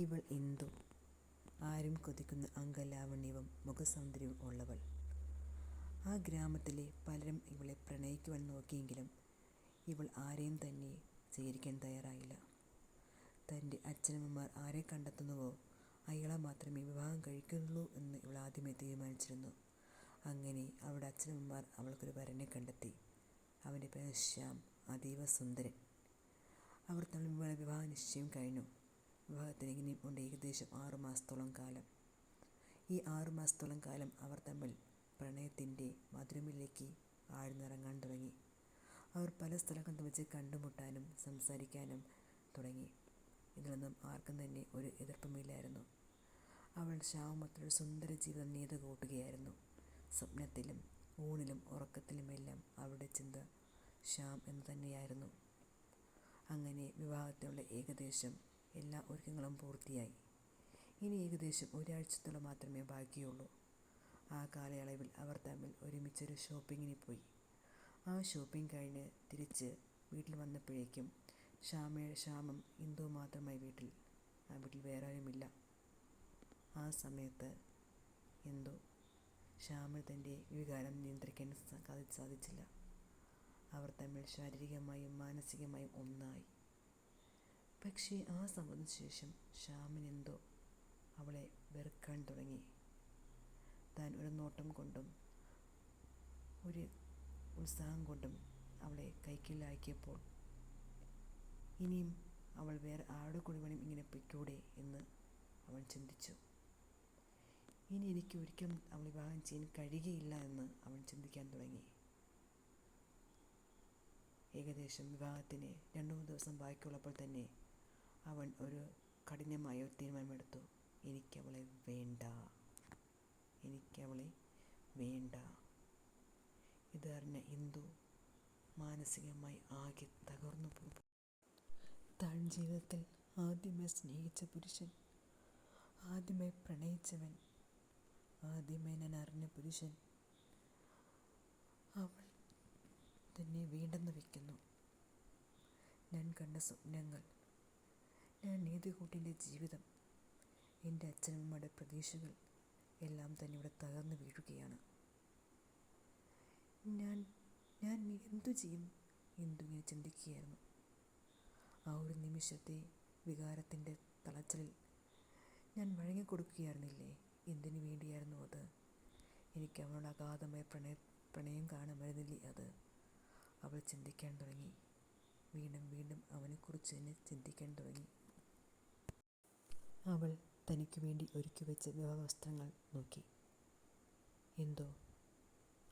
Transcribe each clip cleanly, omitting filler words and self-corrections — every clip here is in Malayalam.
ഇവൾ ഇന്ദു, ആരും കൊതിക്കുന്ന അംഗലാവണ്യവും മുഖസൗന്ദര്യവും ഉള്ളവൾ. ആ ഗ്രാമത്തിലെ പലരും ഇവളെ പ്രണയിക്കുവാൻ നോക്കിയെങ്കിലും ഇവൾ ആരെയും തന്നെ സ്വീകരിക്കാൻ തയ്യാറായില്ല. തൻ്റെ അച്ഛനമ്മമാർ ആരെ കണ്ടെത്തുന്നുവോ അയാളെ മാത്രമേ വിവാഹം കഴിക്കുന്നുള്ളൂ എന്ന് ഇവൾ ആദ്യമേ തീരുമാനിച്ചിരുന്നു. അങ്ങനെ അവളുടെ അച്ഛനമ്മമാർ അവൾക്കൊരു വരനെ കണ്ടെത്തി. അവൻ്റെ പേര് ശ്യാം, അതീവ സുന്ദരൻ. അവർ തമ്മിൽ വിവാഹ നിശ്ചയം കഴിഞ്ഞു. വിവാഹത്തിന് ഇനിയും ഉണ്ട് ഏകദേശം 6 മാസത്തോളം കാലം. ഈ 6 മാസത്തോളം കാലം അവർ തമ്മിൽ പ്രണയത്തിൻ്റെ മധുരമിലേക്ക് ആഴ്ന്നിറങ്ങാൻ തുടങ്ങി. അവർ പല സ്ഥലങ്ങളിൽ വെച്ച് കണ്ടുമുട്ടാനും സംസാരിക്കാനും തുടങ്ങി. ഇതിലൊന്നും ആർക്കും തന്നെ ഒരു എതിർപ്പുമില്ലായിരുന്നു. അവൾ ശ്യാമൊത്തൊരു സുന്ദര ജീവിതം നെയ്തു കൂട്ടുകയായിരുന്നു. സ്വപ്നത്തിലും ഊണിലും ഉറക്കത്തിലുമെല്ലാം അവളുടെ ചിന്ത ശ്യാം എന്ന് തന്നെയായിരുന്നു. അങ്ങനെ വിവാഹത്തിനുള്ള ഏകദേശം എല്ലാ ഒരുക്കങ്ങളും പൂർത്തിയായി. ഇനി ഏകദേശം ഒരാഴ്ചത്തോളം മാത്രമേ ബാക്കിയുള്ളൂ. ആ കാലയളവിൽ അവർ തമ്മിൽ ഒരുമിച്ചൊരു ഷോപ്പിങ്ങിന് പോയി. ആ ഷോപ്പിംഗ് കഴിഞ്ഞ് തിരിച്ച് വീട്ടിൽ വന്നപ്പോഴേക്കും ശ്യാമും ഇന്ദുവും മാത്രമായി വീട്ടിൽ. ആ വീട്ടിൽ വേറെ ആരുമില്ല. ആ സമയത്ത് ഇന്ദു ശ്യാമിന് തൻ്റെ വികാരം നിയന്ത്രിക്കാൻ സാധിച്ചില്ല. അവർ തമ്മിൽ ശാരീരികമായും മാനസികമായും ഒന്നായി. പക്ഷേ ആ സംഭവത്തിന് ശേഷം ശ്യാമിനെന്തോ അവളെ വെറുക്കാൻ തുടങ്ങി. താൻ ഒരു നോട്ടം കൊണ്ടും ഒരു ഉത്സാഹം കൊണ്ടും അവളെ കൈക്കലാക്കിയപ്പോൾ ഇനിയും അവൾ വേറെ ആരുടെ കൂടെ വേണം ഇങ്ങനെ പൊയ്ക്കൂടെ എന്ന് അവൻ ചിന്തിച്ചു. ഇനി എനിക്ക് ഒരിക്കലും അവളെ വിവാഹം ചെയ്യാൻ കഴിയുകയില്ല എന്ന് അവൻ ചിന്തിക്കാൻ തുടങ്ങി. ഏകദേശം വിവാഹത്തിന് 2-3 ദിവസം ബാക്കിയുള്ളപ്പോൾ തന്നെ അവൻ ഒരു കഠിനമായ ഒരു തീരുമാനമെടുത്തു. എനിക്കവളെ വേണ്ട. ഇതറിഞ്ഞ ഇന്ദു മാനസികമായി ആകെ തകർന്നു പോയി. താൻ ജീവിതത്തിൽ ആദ്യമായി സ്നേഹിച്ച പുരുഷൻ, ആദ്യമായി പ്രണയിച്ചവൻ, ആദ്യമായി ഞാൻ അറിഞ്ഞ പുരുഷൻ അവൾ തന്നെ വേണ്ടെന്ന് വയ്ക്കുന്നു. ഞാൻ കണ്ട സ്വപ്നങ്ങൾ, ഞാൻ നെയ്തു കൂട്ടിയ എൻ്റെ ജീവിതം, എൻ്റെ അച്ഛനമ്മയുടെ പ്രതീക്ഷകൾ എല്ലാം തന്നെ ഇവിടെ തകർന്നു വീഴുകയാണ്. ഞാൻ എന്തു ചെയ്യും എന്നിങ്ങനെ ചിന്തിക്കുകയായിരുന്നു. ആ ഒരു നിമിഷത്തെ വികാരത്തിൻ്റെ തളച്ചിലിൽ ഞാൻ വഴങ്ങിക്കൊടുക്കുകയായിരുന്നില്ലേ? എന്തിനു വേണ്ടിയായിരുന്നു അത്? എനിക്ക് അവളോട് അഗാധമായ പ്രണയം കാണുമായിരുന്നില്ലേ അത്? അവൾ ചിന്തിക്കാൻ തുടങ്ങി. വീണ്ടും അവനെക്കുറിച്ച് തന്നെ ചിന്തിക്കാൻ തുടങ്ങി. അവൾ തനിക്ക് വേണ്ടി ഒരുക്കി വെച്ച വിവാഹ വസ്ത്രങ്ങൾ നോക്കി. എന്തോ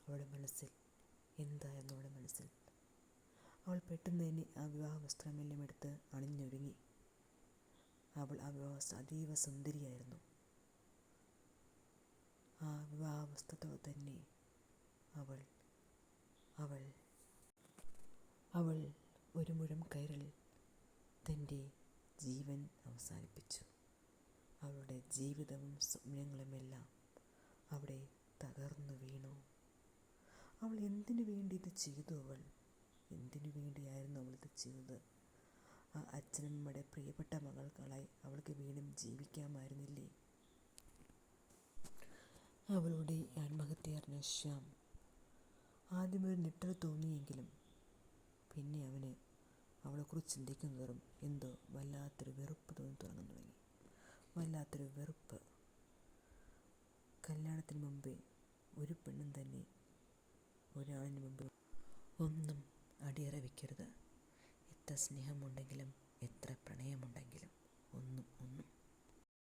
അവളുടെ മനസ്സിൽ എന്തായിരുന്നു അവളുടെ മനസ്സിൽ? അവൾ പെട്ടെന്ന് തന്നെ ആ വിവാഹ വസ്ത്രമെല്ലാം എടുത്ത് അണിഞ്ഞൊരുങ്ങി. അവൾ ആ വിവാഹ വസ്ത്രം അതീവ സുന്ദരിയായിരുന്നു. ആ വിവാഹ വസ്ത്രത്തോടെ തന്നെ അവൾ ഒരു മുഴം കയറിൽ തൻ്റെ ജീവൻ അവസാനിപ്പിച്ചു. അവളുടെ ജീവിതവും സ്വപ്നങ്ങളുമെല്ലാം അവിടെ തകർന്നു വീണു. അവൾ എന്തിനു വേണ്ടി ഇത് ചെയ്തു? എന്തിനു വേണ്ടിയായിരുന്നു അവളിത് ചെയ്തത്? ആ അച്ഛനമ്മയുടെ പ്രിയപ്പെട്ട മകൾക്കായി അവൾക്ക് വീണ്ടും ജീവിക്കാമായിരുന്നില്ലേ? അവളുടെ ആത്മഹത്യ അറിഞ്ഞ ശ്യാം ആദ്യമൊരു ഞെട്ടൽ തോന്നിയെങ്കിലും പിന്നെ അവന് അവളെക്കുറിച്ച് ചിന്തിക്കുന്നതോറും എന്തോ വല്ലാത്തൊരു വെറുപ്പ് തുടങ്ങി. വല്ലാത്തൊരു വെറുപ്പ്. കല്യാണത്തിന് മുമ്പേ ഒരു പെണ്ണും തന്നെ ഒരാളിന് മുമ്പ് ഒന്നും അടിയറ വയ്ക്കരുത്. എത്ര സ്നേഹമുണ്ടെങ്കിലും എത്ര പ്രണയമുണ്ടെങ്കിലും ഒന്നും